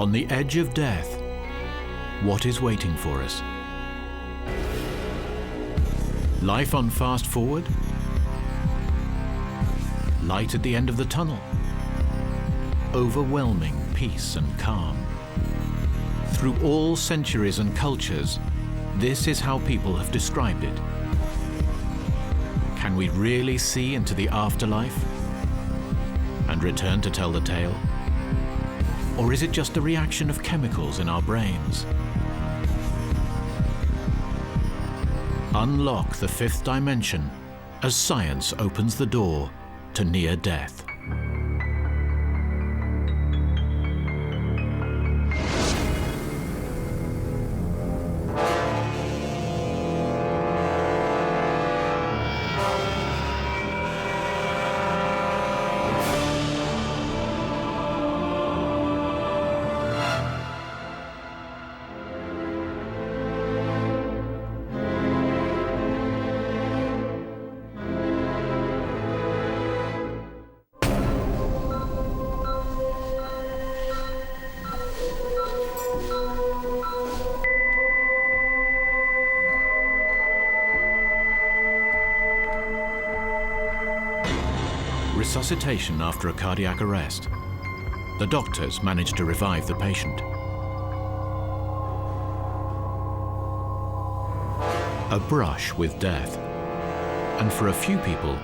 On the edge of death, what is waiting for us? Life on fast forward? Light at the end of the tunnel? Overwhelming peace and calm. Through all centuries and cultures, this is how people have described it. Can we really see into the afterlife and return to tell the tale? Or is it just a reaction of chemicals in our brains? Unlock the fifth dimension as science opens the door to near death. Resuscitation after a cardiac arrest. The doctors managed to revive the patient. A brush with death. And for a few people,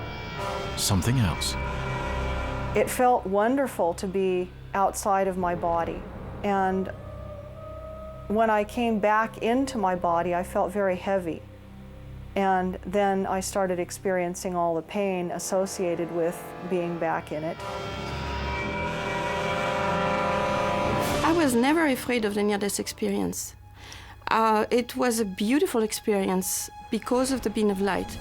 something else. It felt wonderful to be outside of my body. And when I came back into my body, I felt very heavy. And then I started experiencing all the pain associated with being back in it. I was never afraid of the near-death experience. It was a beautiful experience because of the beam of light.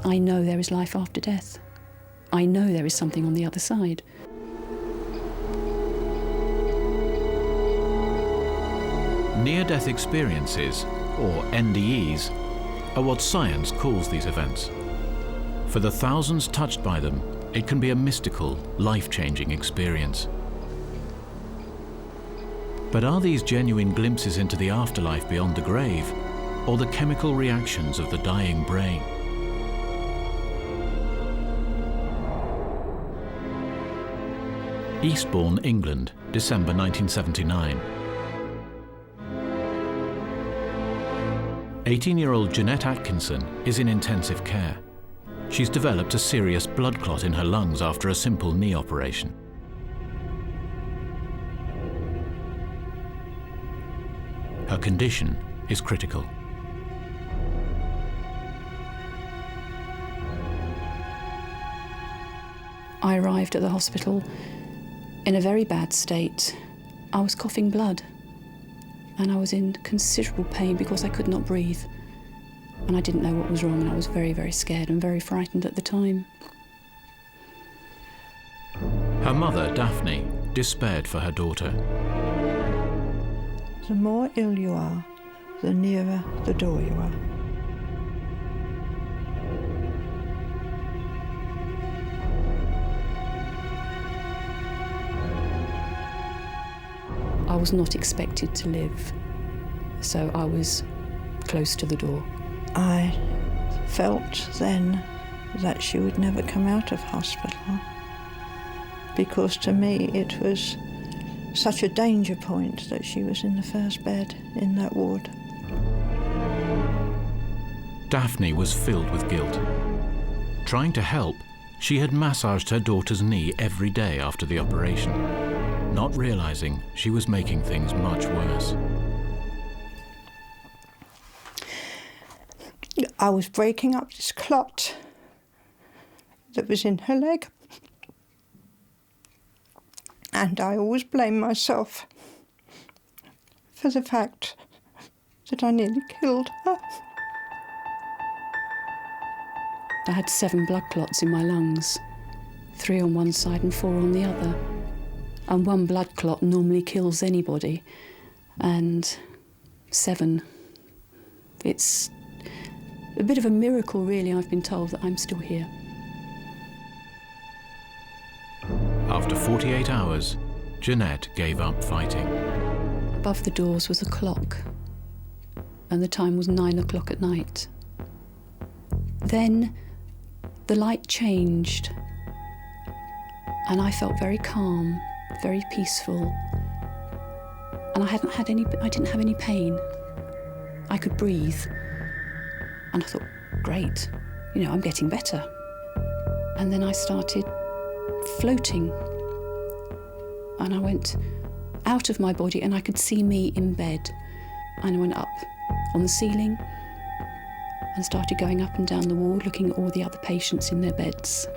I know there is life after death. I know there is something on the other side. Near-death experiences, or NDEs, are what science calls these events. For the thousands touched by them, it can be a mystical, life-changing experience. But are these genuine glimpses into the afterlife beyond the grave, or the chemical reactions of the dying brain? Eastbourne, England, December 1979. 18-year-old Jeanette Atkinson is in intensive care. She's developed a serious blood clot in her lungs after a simple knee operation. Her condition is critical. I arrived at the hospital in a very bad state. I was coughing blood. And I was in considerable pain because I could not breathe. And I didn't know what was wrong, and I was very, very scared and very frightened at the time. Her mother, Daphne, despaired for her daughter. The more ill you are, the nearer the door you are. I was not expected to live, so I was close to the door. I felt then that she would never come out of hospital, because to me it was such a danger point that she was in the first bed in that ward. Daphne was filled with guilt. Trying to help, she had massaged her daughter's knee every day after the operation, not realizing she was making things much worse. I was breaking up this clot that was in her leg. And I always blame myself for the fact that I nearly killed her. I had 7 blood clots in my lungs, 3 on one side and 4 on the other. And 1 blood clot normally kills anybody, and 7. It's a bit of a miracle, really, I've been told, that I'm still here. After 48 hours, Jeanette gave up fighting. Above the doors was a clock, and the time was 9 o'clock at night. Then the light changed, and I felt very calm, very peaceful, and I didn't have any pain. I could breathe, and I thought, great, I'm getting better. And then I started floating, and I went out of my body, and I could see me in bed, and I went up on the ceiling and started going up and down the ward, looking at all the other patients in their beds.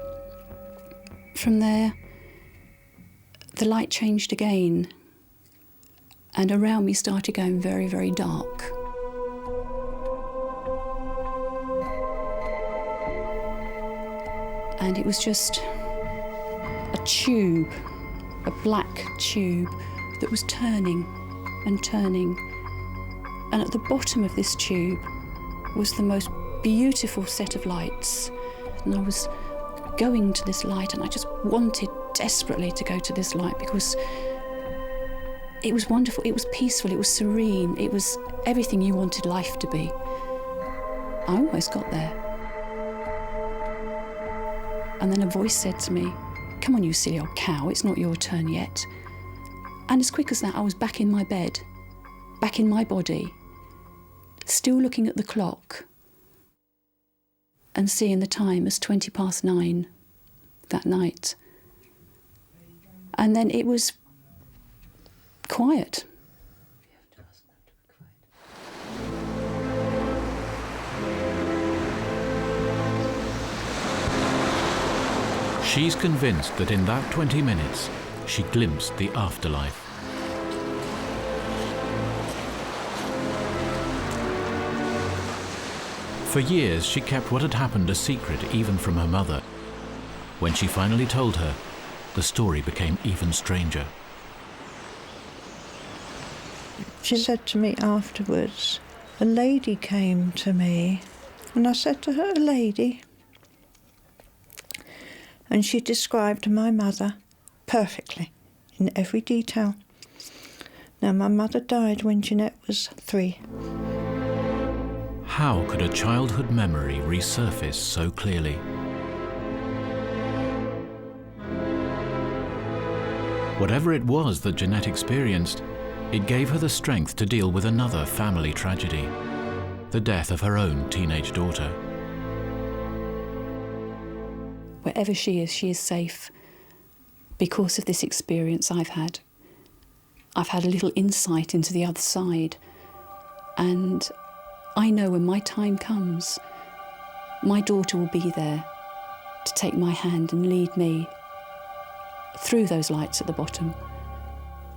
From there, the light changed again, and around me started going very, very dark. And it was just a tube, a black tube that was turning and turning. And at the bottom of this tube was the most beautiful set of lights. And I was going to this light, and I just wanted desperately to go to this light because it was wonderful, it was peaceful, it was serene, it was everything you wanted life to be. I almost got there. And then a voice said to me, "Come on, you silly old cow, it's not your turn yet." And as quick as that, I was back in my bed, back in my body, still looking at the clock and seeing the time as 9:20 that night. And then it was quiet. She's convinced that in that 20 minutes, she glimpsed the afterlife. For years, she kept what had happened a secret even from her mother. When she finally told her, the story became even stranger. She said to me afterwards, a lady came to me, and I said to her, a lady? And she described my mother perfectly, in every detail. Now, my mother died when Jeanette was 3. How could a childhood memory resurface so clearly? Whatever it was that Jeanette experienced, it gave her the strength to deal with another family tragedy, the death of her own teenage daughter. Wherever she is safe because of this experience I've had. I've had a little insight into the other side, and I know when my time comes, my daughter will be there to take my hand and lead me through those lights at the bottom,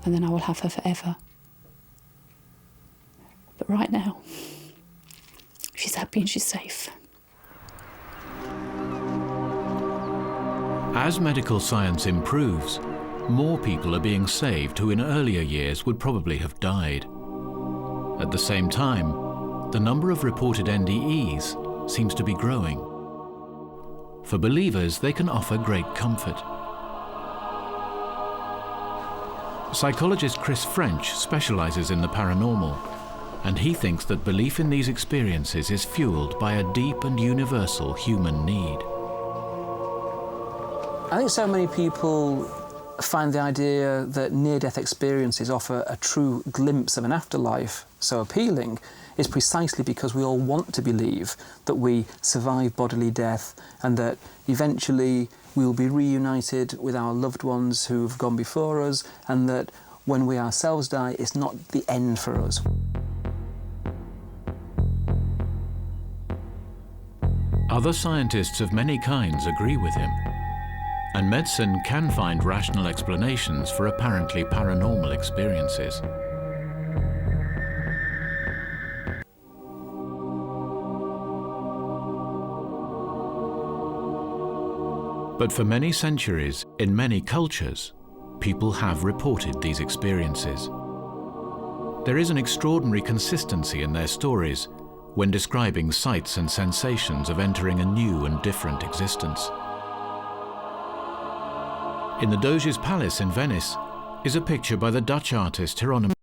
and then I will have her forever. But right now, she's happy and she's safe. As medical science improves, more people are being saved who in earlier years would probably have died. At the same time, the number of reported NDEs seems to be growing. For believers, they can offer great comfort. Psychologist Chris French specializes in the paranormal, and he thinks that belief in these experiences is fueled by a deep and universal human need. I think so many people find the idea that near-death experiences offer a true glimpse of an afterlife so appealing is precisely because we all want to believe that we survive bodily death and that eventually we will be reunited with our loved ones who have gone before us, and that when we ourselves die, it's not the end for us. Other scientists of many kinds agree with him, and medicine can find rational explanations for apparently paranormal experiences. But for many centuries, in many cultures, people have reported these experiences. There is an extraordinary consistency in their stories when describing sights and sensations of entering a new and different existence. In the Doge's Palace in Venice is a picture by the Dutch artist Hieronymus.